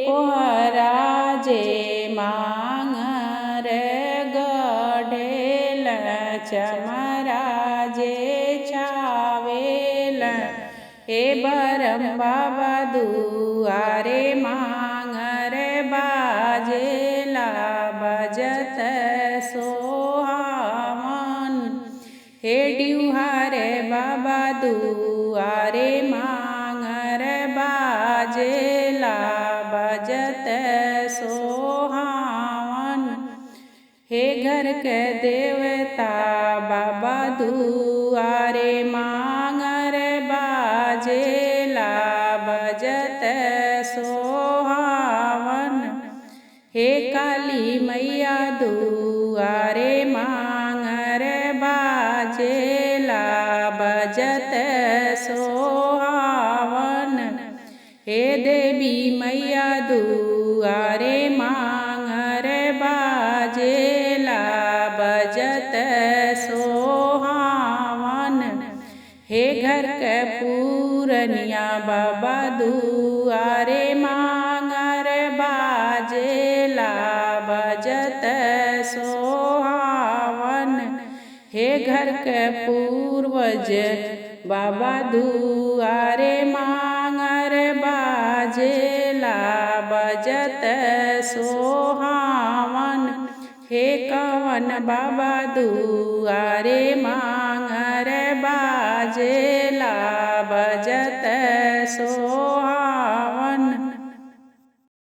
पोहराजे मांगर गढ़ेल चमराजे छावेल हे बरम बाबा दुआरे मांगर बाजेला बजत सोहावन हे डिउहारे बाबा दुआरे मांगर बाजेला बजत सोहावन हे घर के देवता बाबा दुआरे मांगर बाजेला बजत सोहावन हे काली मैया दुआरे मांगर बाजेला बजत सोहावन हे देवी मैया दुआरे मांगर बाजेला बजत सोहावन हे घर के पूरनिया बाबा दुआरे मांगर बाजेला बजत सोहावन हे घर के पूर्वज बाबा दुआरे मांगर बाजेला बजत सोहावन हे कवन बाबा दुआरे मांगर बाजेला बजत सोहावन।